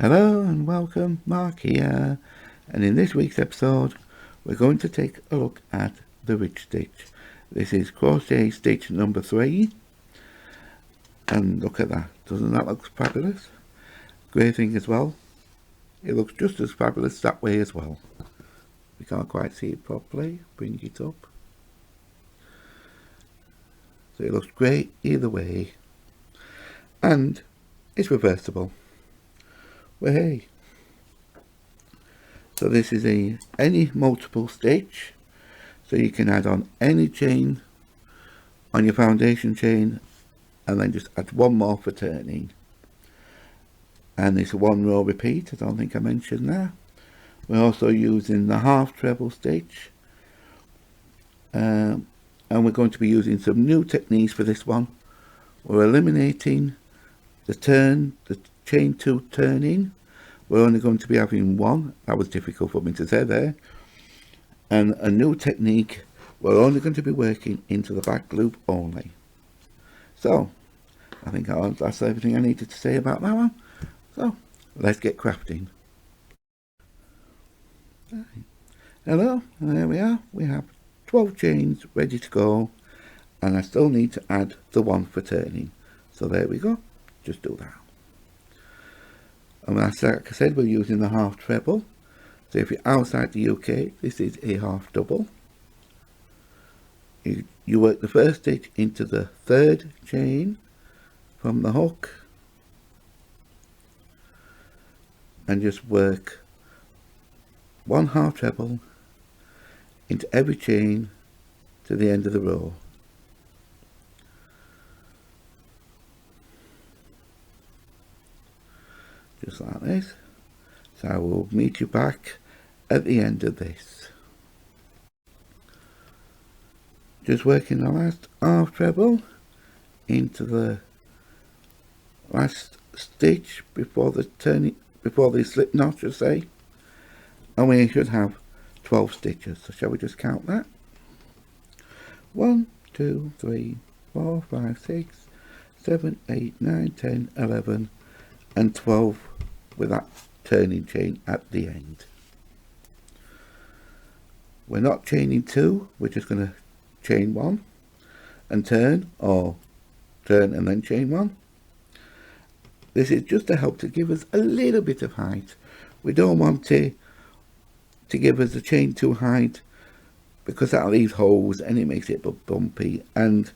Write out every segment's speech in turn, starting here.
Hello and welcome, Mark here, and in this week's episode we're going to take a look at the ridge stitch. This is crochet stitch number 3, and look at that, doesn't that look fabulous? Great thing as well, it looks just as fabulous that way as well. We can't quite see it properly, bring it up. So it looks great either way, and it's reversible. Well, hey. So this is any multiple stitch, so you can add on any chain on your foundation chain and then just add one more for turning. And it's a 1 row repeat, I don't think I mentioned that. We're also using the half treble stitch, and we're going to be using some new techniques for this one. We're eliminating the chain 2 turning. We're only going to be having one. That was difficult for me to say there. And a new technique, we're only going to be working into the back loop only. So I think that's everything I needed to say about that one. So let's get crafting. Hello, and there we are. We have 12 chains ready to go, and I still need to add the one for turning. So there we go, just do that. And like I said, we're using the half treble. So if you're outside the UK, this is a half double. You work the first stitch into the third chain from the hook, and just work one half treble into every chain to the end of the row. Just like this. So I will meet you back at the end of this. Just working the last half treble into the last stitch before the slip knot, should say, and we should have 12 stitches. So shall we just count that? 1, 2, 3, 4, 5, 6, 7, 8, 9, 10, 11 and 12 with that turning chain at the end. We're not chaining 2, we're just going to chain 1 and turn, or turn and then chain 1. This is just to help to give us a little bit of height. We don't want to give us a chain 2 height, because that leaves holes and it makes it bumpy, and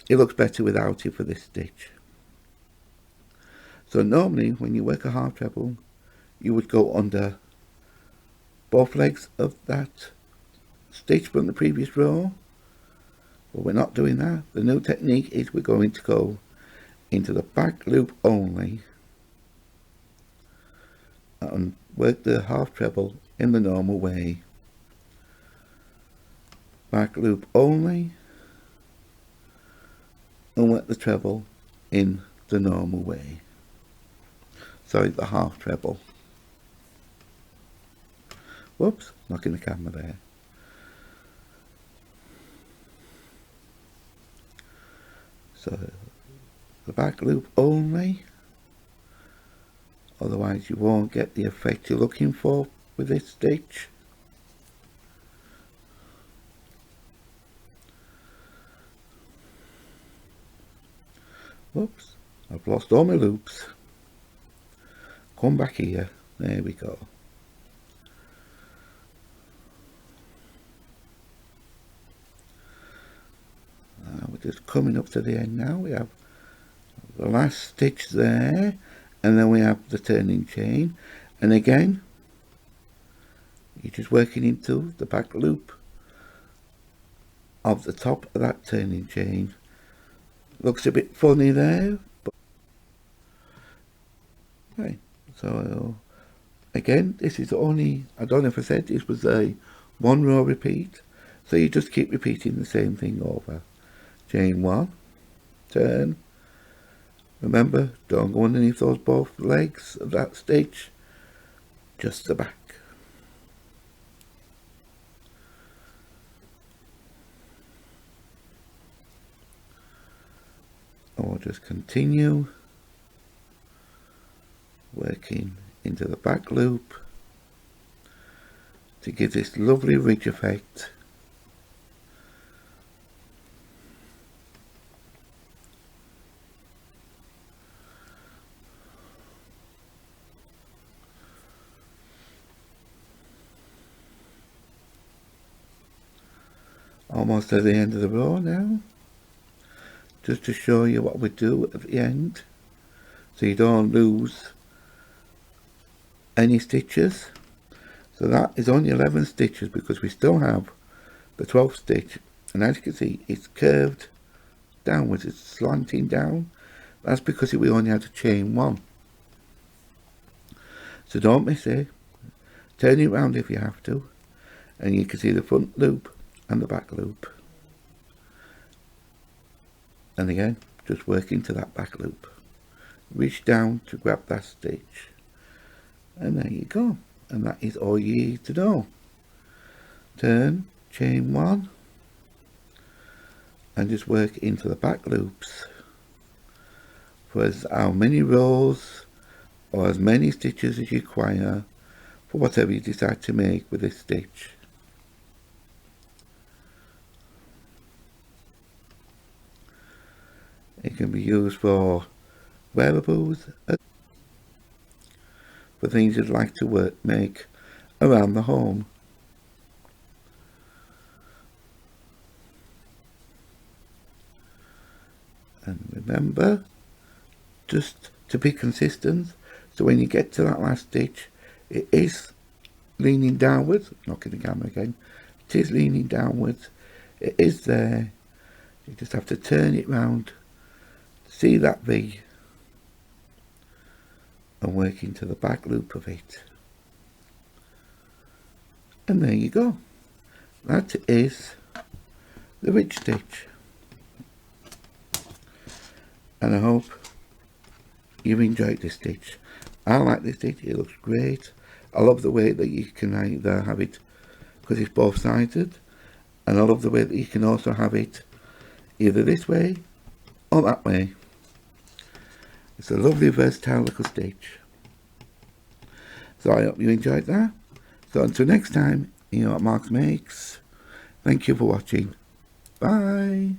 it looks better without it for this stitch. So normally when you work a half treble, you would go under both legs of that stitch from the previous row, but we're not doing that. The new technique is we're going to go into the back loop only and work the half treble in the normal way. Back loop only and work the treble in the normal way. Sorry, the half treble. Whoops, knocking the camera there. So the back loop only, otherwise you won't get the effect you're looking for with this stitch. Whoops, I've lost all my loops. Come back here, there we go. We're just coming up to the end now. We have the last stitch there, and then we have the turning chain, and again you're just working into the back loop of the top of that turning chain. Looks a bit funny there, but okay. So again, this is only, I don't know if I said this was a 1 row repeat, so you just keep repeating the same thing over. Chain 1, turn. Remember, don't go underneath those both legs of that stitch, just the back. And we'll just continue working into the back loop to give this lovely ridge effect. Almost at the end of the row now, just to show you what we do at the end so you don't lose any stitches. So that is only 11 stitches because we still have the 12th stitch, and as you can see it's curved downwards, it's slanting down. That's because we only had to chain one. So don't miss it, turn it round if you have to, and you can see the front loop and the back loop, and again just work into that back loop, reach down to grab that stitch, and there you go. And that is all you need to know. Turn, chain one, and just work into the back loops for as many rows or as many stitches as you require for whatever you decide to make with this stitch. It can be used for wearables, for things you'd like to make around the home. And remember just to be consistent, so when you get to that last stitch it is leaning downwards, knocking the camera again, it is leaning downwards, it is there, you just have to turn it round, see that V, and work into the back loop of it. And there you go. That is the ridge stitch. And I hope you've enjoyed this stitch. I like this stitch, it looks great. I love the way that you can either have it because it's both sided, and I love the way that you can also have it either this way or that way. It's a lovely versatile little stitch. So I hope you enjoyed that. So until next time, you know what Marks makes. Thank you for watching. Bye.